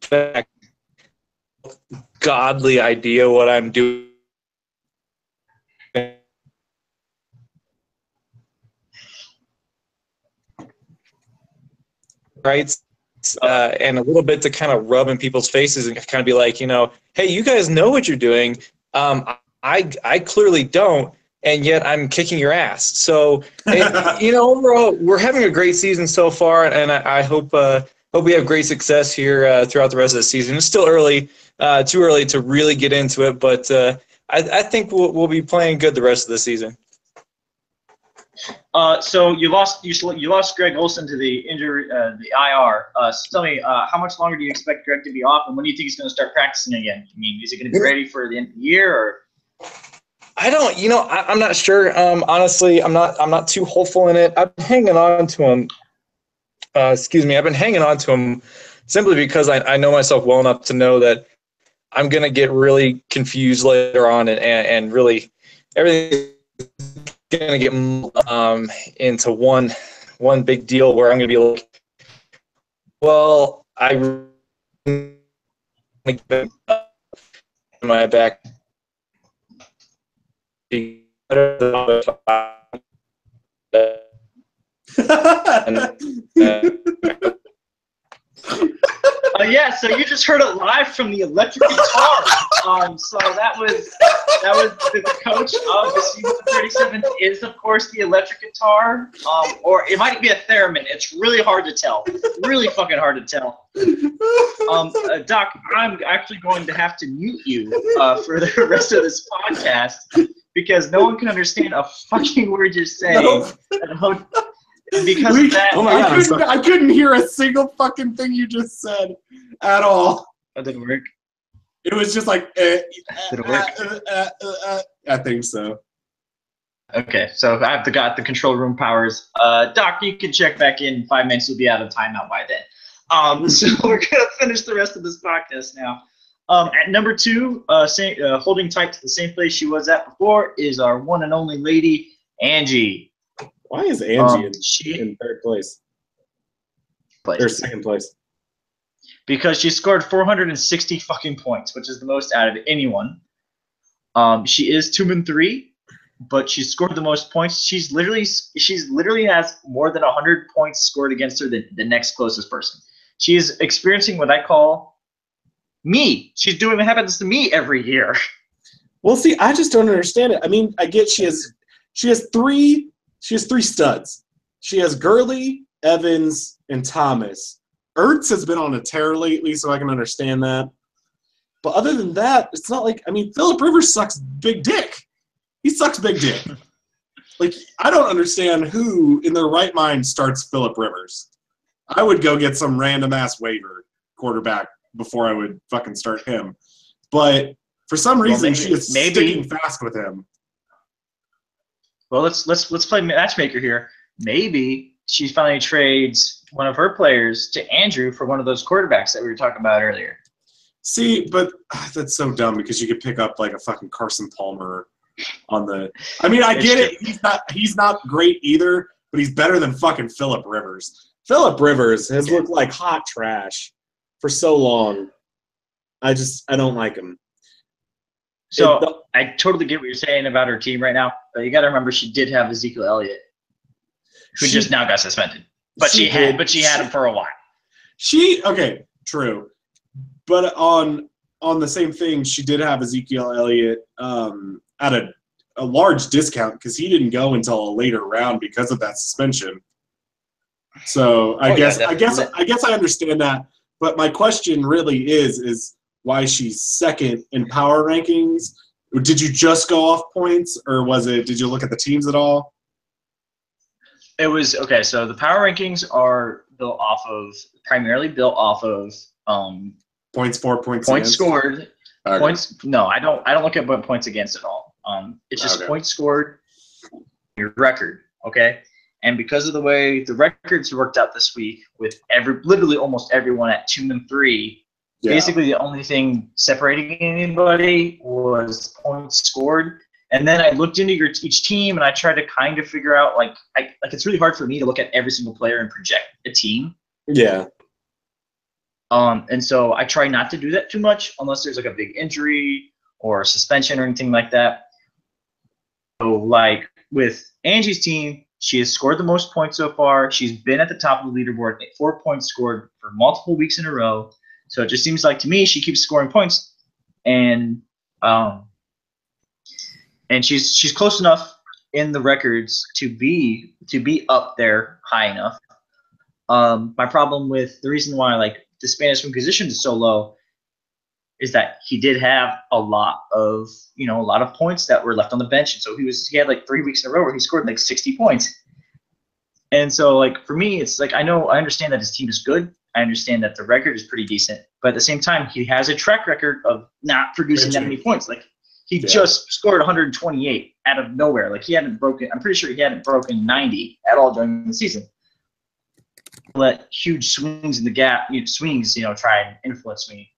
back, godly idea what I'm doing. Right, and a little bit to kind of rub in people's faces and kind of be like, hey, you guys know what you're doing. I clearly don't, and yet I'm kicking your ass. So, overall, we're having a great season so far, and I hope we have great success here throughout the rest of the season. It's still early, too early to really get into it, but I think we'll be playing good the rest of the season. So you lost Greg Olsen to the injury, the IR. So tell me, how much longer do you expect Greg to be off, and when do you think he's going to start practicing again? I mean, is he going to be ready for the end of the year, or? I don't. I'm not sure. Honestly, I'm not too hopeful in it. I've been hanging on to him. I've been hanging on to him simply because I know myself well enough to know that I'm going to get really confused later on, and really everything. Going to get into one big deal where I'm going to be like, well, I my back. Yeah, so you just heard it live from the electric guitar. So that was the coach of the season 37th is of course the electric guitar, or it might be a theremin. It's really hard to tell. Really fucking hard to tell. Doc, I'm actually going to have to mute you for the rest of this podcast because no one can understand a fucking word you're saying. Nope. Because of that, oh my God, I couldn't hear a single fucking thing you just said at all. That didn't work. It was just like, Did it work? I think so. Okay, so I've got the control room powers. Doc, you can check back in 5 minutes. You'll be out of timeout by then. So we're gonna finish the rest of this podcast now. At number 2, holding tight to the same place she was at before, is our one and only lady, Angie. Why is Angie in third place? Or second place? Because she scored 460 fucking points, which is the most out of anyone. She is 2-3, but she scored the most points. She's literally has more than 100 points scored against her than the next closest person. She is experiencing what I call me. She's doing what happens to me every year. Well, see, I just don't understand it. I mean, I get she has three studs. She has Gurley, Evans, and Thomas. Ertz has been on a tear lately, so I can understand that. But other than that, it's not like, I mean, Phillip Rivers sucks big dick. He sucks big dick. Like, I don't understand who in their right mind starts Phillip Rivers. I would go get some random-ass waiver quarterback before I would fucking start him. But for some reason, she is sticking fast with him. Well, let's play matchmaker here. Maybe she finally trades one of her players to Andrew for one of those quarterbacks that we were talking about earlier. See, but that's so dumb because you could pick up like a fucking Carson Palmer on the. I mean, I get it. He's not great either, but he's better than fucking Phillip Rivers. Phillip Rivers has looked like hot trash for so long. I don't like him. So I totally get what you're saying about her team right now, but you got to remember she did have Ezekiel Elliott, who just now got suspended. But she had him for a while. Okay, true. But on the same thing, she did have Ezekiel Elliott at a large discount because he didn't go until a later round because of that suspension. So I guess I understand that. But my question really is why she's second in power rankings. Did you just go off points, or did you look at the teams at all? It was okay. So the power rankings are primarily built off of points for, points against. Scored. Okay. Points. No, I don't look at points against at all. It's just points scored, your record. Okay. And because of the way the records worked out this week, with literally almost everyone at 2-3. Yeah. Basically, the only thing separating anybody was points scored. And then I looked into each team, and I tried to kind of figure out, it's really hard for me to look at every single player and project a team. Yeah. And so I try not to do that too much unless there's like a big injury or suspension or anything like that. So, like with Angie's team, she has scored the most points so far. She's been at the top of the leaderboard, 4 points scored for multiple weeks in a row. So it just seems like to me she keeps scoring points, and she's close enough in the records to be up there high enough. My problem with the reason why the Spanish wing position is so low is that he did have a lot of points that were left on the bench, and so he had 3 weeks in a row where he scored 60 points. And so for me, it's I understand that his team is good. I understand that the record is pretty decent, but at the same time, he has a track record of not producing that many points. He just scored 128 out of nowhere. He hadn't broken. I'm pretty sure he hadn't broken 90 at all during the season. Let huge swings in the gap, try and influence me.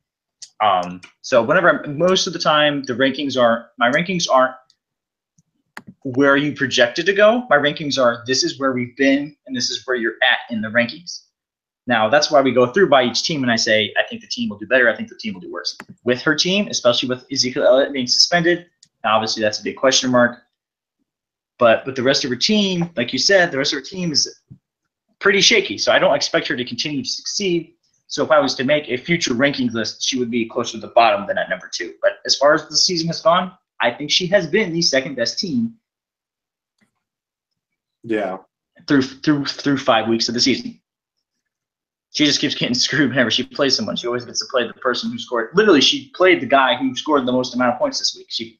So most of the time, my rankings aren't where you projected to go. My rankings are, this is where we've been, and this is where you're at in the rankings. Now, that's why we go through by each team, and I say, I think the team will do better. I think the team will do worse. With her team, especially with Ezekiel Elliott being suspended, obviously that's a big question mark. But with the rest of her team, like you said, the rest of her team is pretty shaky. So I don't expect her to continue to succeed. So if I was to make a future rankings list, she would be closer to the bottom than at number 2. But as far as the season has gone, I think she has been the second best team. Yeah. Through 5 weeks of the season. She just keeps getting screwed whenever she plays someone. She always gets to play the person who scored. Literally, she played the guy who scored the most amount of points this week. She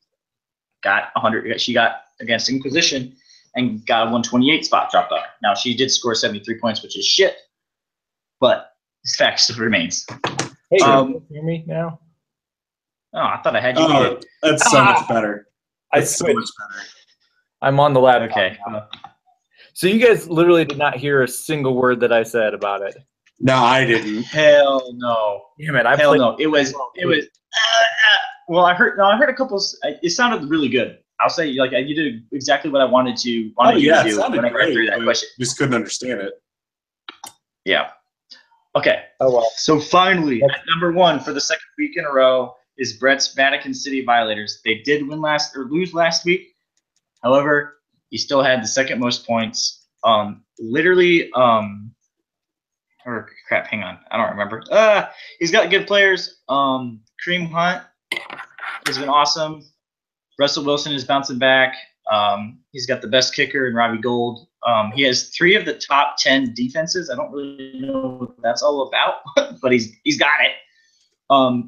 got 100. She got against Inquisition and got a 128 spot dropped on her. Now she did score 73 points, which is shit, but this fact still remains. Hey, can you hear me now? Oh, I thought I had you muted. That's so much better. That's so much better. I'm on the laptop. Okay. So you guys literally did not hear a single word that I said about it. No, I didn't. Hell no. Damn it! Hell no. It was. Well, I heard a couple. It sounded really good. I'll say, like, you did exactly what I wanted you to do whenever I threw that question. Just couldn't understand it. Yeah. Okay. Oh well. So finally, at number 1 for the second week in a row is Brett's Vatican City Violators. They did lose last week. However, he still had the second most points. Or crap, hang on. I don't remember. He's got good players. Kareem Hunt has been awesome. Russell Wilson is bouncing back. He's got the best kicker in Robbie Gould. He has 3 of the top 10 defenses. I don't really know what that's all about, but he's got it.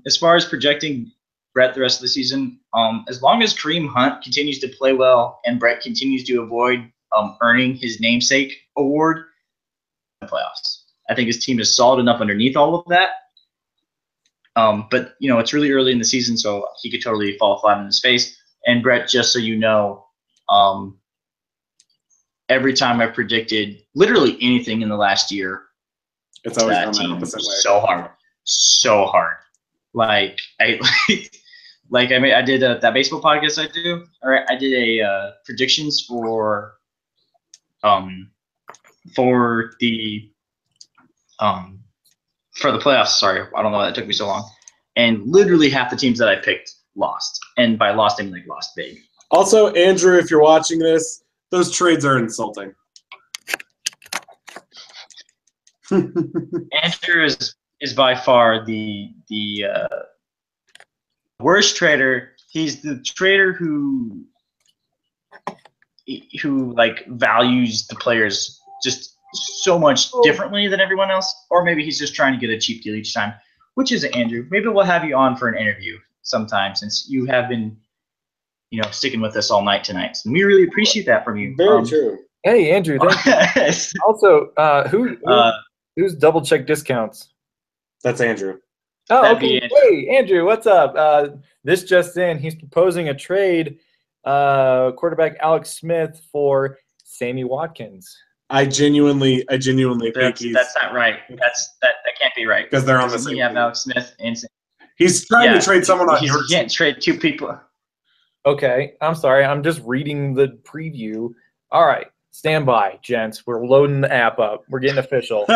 As far as projecting Brett the rest of the season, as long as Kareem Hunt continues to play well and Brett continues to avoid earning his namesake award in the playoffs. I think his team is solid enough underneath all of that. But, it's really early in the season, so he could totally fall flat on his face. And Brett, just so you know, every time I predicted literally anything in the last year, it's always that gone team the opposite way. So hard. I did that baseball podcast I do. Or I did a predictions for the playoffs. Sorry, I don't know why that took me so long. And literally half the teams that I picked lost, and by lost I mean lost big. Also, Andrew, if you're watching this, those trades are insulting. Andrew is by far the worst trader. He's the trader who values the players just so much differently than everyone else, or maybe he's just trying to get a cheap deal each time. Which is it, Andrew? Maybe we'll have you on for an interview sometime, since you have been, sticking with us all night tonight. So we really appreciate that from you. Very true. Hey, Andrew. Thank you. Also, who's double check discounts? That's Andrew. Oh, okay. Andrew. Hey, Andrew, what's up? This just in, he's proposing a trade, quarterback Alex Smith for Sammy Watkins. I genuinely think that's not right. That can't be right. Because they're on the same. You have Alex Smith and he's trying to trade someone on your team. You can't trade 2 people. Okay, I'm sorry. I'm just reading the preview. All right, stand by, gents. We're loading the app up. We're getting official.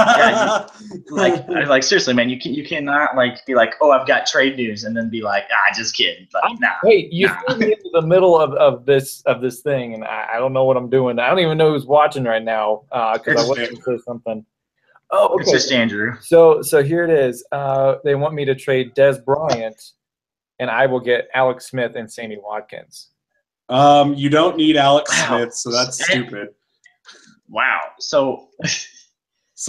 Seriously, man, you cannot be like, oh, I've got trade news, and then be like, just kidding. Nah. Wait, you threw me into the middle of this thing, and I don't know what I'm doing. I don't even know who's watching right now because I wasn't sure something. Oh, okay. It's just Andrew. So here it is. They want me to trade Des Bryant, and I will get Alex Smith and Sammy Watkins. You don't need Alex Smith, so that's stupid. Wow. So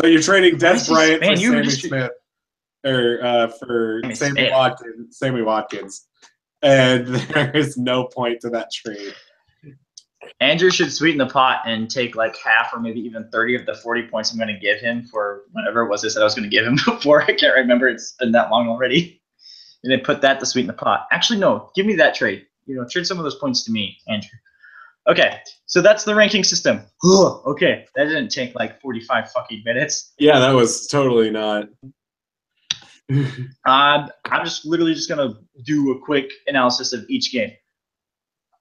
you're trading Des Bryant for Sammy Smith, or for Sammy Watkins, and there is no point to that trade. Andrew should sweeten the pot and take half or maybe even 30 of the 40 points I'm going to give him for whatever it was I said I was going to give him before. I can't remember. It's been that long already. And then put that to sweeten the pot. Actually, no. Give me that trade. Trade some of those points to me, Andrew. Okay, so that's the ranking system. Okay, that didn't take 45 fucking minutes. Yeah, that was totally not. I'm just literally just going to do a quick analysis of each game.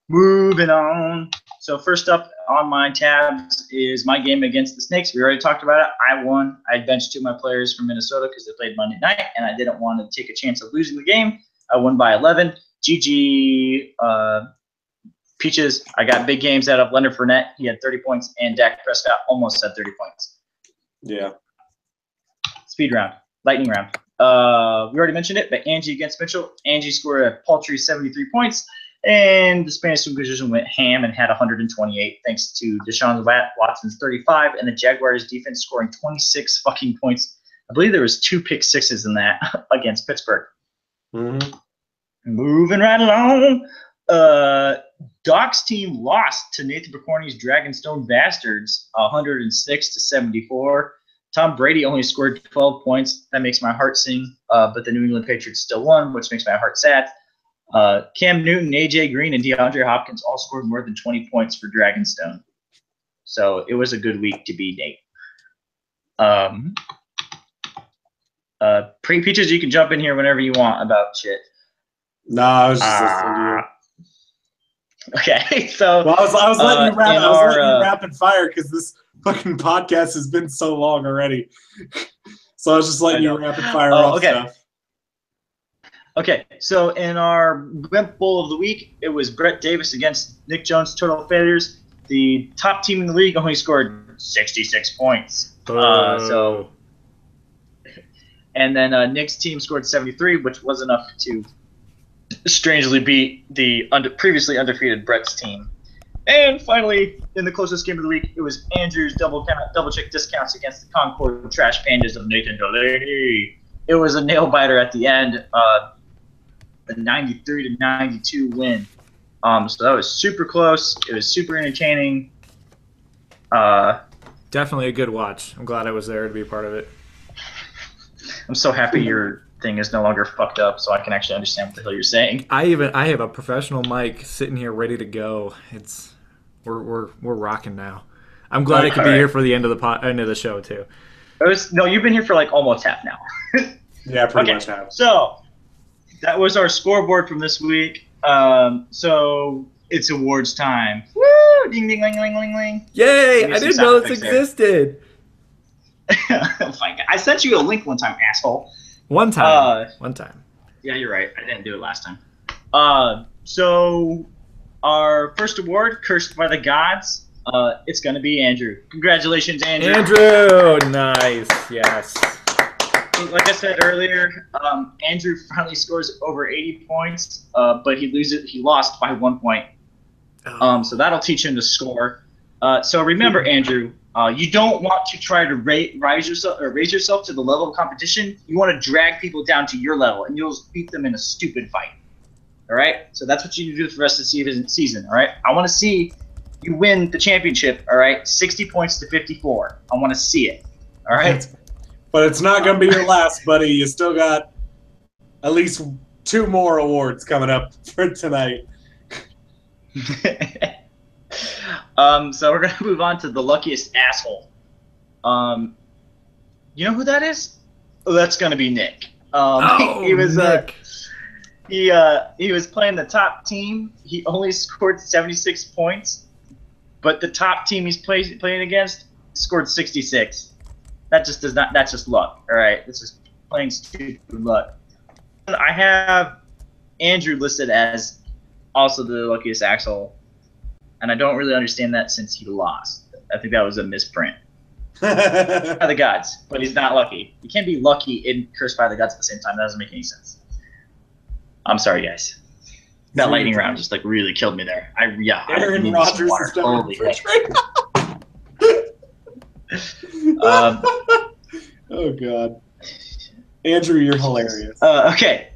Moving on. So first up on my tabs is my game against the Snakes. We already talked about it. I won. I benched 2 of my players from Minnesota because they played Monday night, and I didn't want to take a chance of losing the game. I won by 11. GG Peaches. I got big games out of Leonard Fournette. He had 30 points, and Dak Prescott almost had 30 points. Yeah. Speed round. lightning round. We already mentioned it, but Angie against Mitchell. Angie scored a paltry 73 points, and the Spanish Inquisition went ham and had 128 thanks to Deshaun Watson's 35 and the Jaguars defense scoring 26 fucking points. I believe there was 2 pick sixes in that against Pittsburgh. Mm-hmm. Moving right along. Doc's team lost to Nathan Picorni's Dragonstone Bastards 106-74. Tom Brady only scored 12 points. That makes my heart sing. But the New England Patriots still won, which makes my heart sad. Cam Newton, AJ Green, and DeAndre Hopkins all scored more than 20 points for Dragonstone. So it was a good week to be Nate. Peaches, you can jump in here whenever you want about shit. No, I was just listening to you. Okay, so well, I was letting you wrap. letting you rapid fire because this fucking podcast has been so long already. So I was just letting you rapid fire off stuff. Okay, so in our Wimp Bowl of the week, it was Brett Davis against Nick Jones' total failures. The top team in the league only scored 66 points. And then Nick's team scored 73, which was enough to strangely beat the previously undefeated Brett's team. And finally, in the closest game of the week, it was Andrew's double check discounts against the Concord Trash Pandas of Nathan Delaney. It was a nail biter at the end, a 93-92 win. So that was super close. It was super entertaining. Definitely a good watch. I'm glad I was there to be a part of it. I'm so happy your thing is no longer fucked up, so I can actually understand what the hell you're saying. I have a professional mic sitting here ready to go. We're rocking now. I'm glad I could be here for the end of the show too. You've been here for like almost half now. Yeah, pretty much half. So that was our scoreboard from this week. So it's awards time. Woo! Ding ding ling ling ling ling. Yay! I didn't know this existed. I sent you a link one time, asshole. One time. Yeah, you're right. I didn't do it last time. So our first award, Cursed by the Gods, it's going to be Andrew. Congratulations, Andrew. Andrew! Nice. Yes. Like I said earlier, Andrew finally scores over 80 points, but he lost by 1 point. So that'll teach him to score. So remember, Andrew, you don't want to try to raise yourself to the level of competition. You want to drag people down to your level, and you'll beat them in a stupid fight. All right? So that's what you need to do for the rest of the season. All right? I want to see you win the championship. All right? 60 points to 54. I want to see it. All right? But it's not going to be your last, buddy. You still got at least 2 more awards coming up for tonight. So we're gonna move on to the luckiest asshole. You know who that is? Oh, that's gonna be Nick. He was Nick. He was playing the top team. He only scored 76 points, but the top team he's playing against scored 66. That's just luck. All right, this is plain stupid luck. I have Andrew listed as also the luckiest asshole. And I don't really understand that since he lost. I think that was a misprint. By the Gods, but he's not lucky. You can't be lucky and cursed by the Gods at the same time. That doesn't make any sense. I'm sorry, guys. That lightning round just like really killed me there. Aaron Rodgers is Holy oh God, Andrew, you're hilarious. Okay,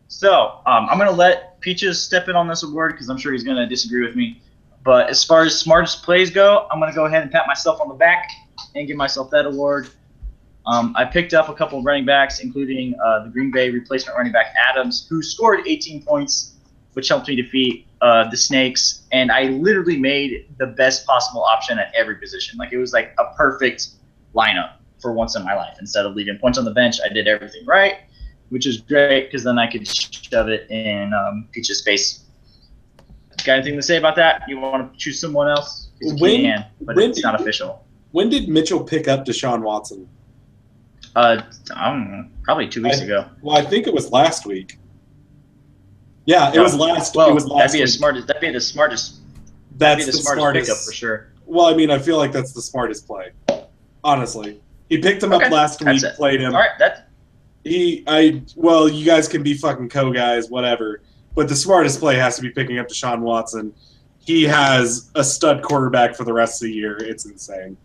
so I'm gonna let Peaches step in on this award because I'm sure he's gonna disagree with me. But as far as smartest plays go, I'm gonna go ahead and pat myself on the back and give myself that award. I picked up a couple of running backs, including the Green Bay replacement running back Adams, who scored 18 points, which helped me defeat the Snakes. And I literally made the best possible option at every position. Like, it was like a perfect lineup for once in my life. Instead of leaving points on the bench, I did everything right, which is great because then I could shove it in Peach's face. Got anything to say about that? You want to choose someone else? It's not official. When did Mitchell pick up Deshaun Watson? I don't know, probably 2 weeks ago. Well, I think it was last week. Yeah, it was last. Well, it was last that'd be the smartest pickup for sure. Well, I mean, I feel like that's the smartest play, honestly. He picked him up last week, played him. All right, well, you guys can be fucking co-guys, whatever. But the smartest play has to be picking up Deshaun Watson. He has a stud quarterback for the rest of the year. It's insane.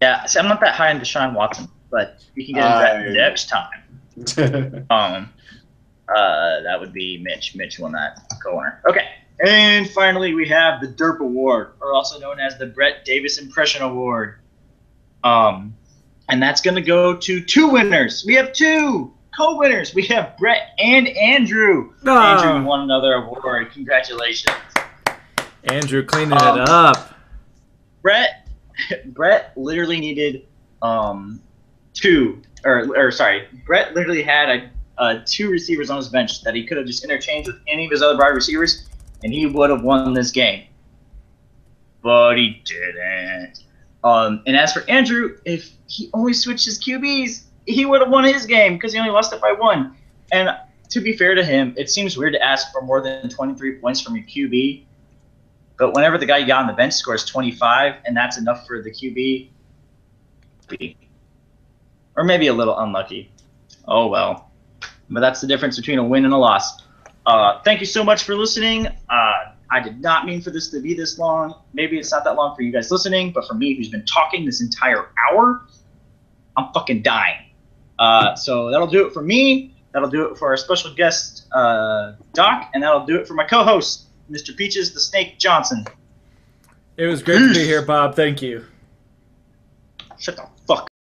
Yeah, see, I'm not that high on Deshaun Watson, but we can get into that next time. That would be Mitch. Mitch won that corner. Okay. And finally, we have the Derp Award, or also known as the Brett Davis Impression Award. And that's going to go to 2 winners. We have 2 co-winners. We have Brett and Andrew. Andrew won another award. Congratulations. Andrew cleaning it up. Brett literally needed Brett literally had 2 receivers on his bench that he could have just interchanged with any of his other wide receivers, and he would have won this game. But he didn't. And as for Andrew, if he only switched his QBs, he would have won his game because he only lost it by 1. And to be fair to him, it seems weird to ask for more than 23 points from your QB. But whenever the guy you got on the bench scores 25, and that's enough for the QB, or maybe a little unlucky. Oh, well. But that's the difference between a win and a loss. Thank you so much for listening. I did not mean for this to be this long. Maybe it's not that long for you guys listening, but for me, who's been talking this entire hour, I'm fucking dying. So that'll do it for me. That'll do it for our special guest, Doc, and that'll do it for my co-host, Mr. Peaches the Snake Johnson. It was great to be here, Bob. Thank you. Shut the fuck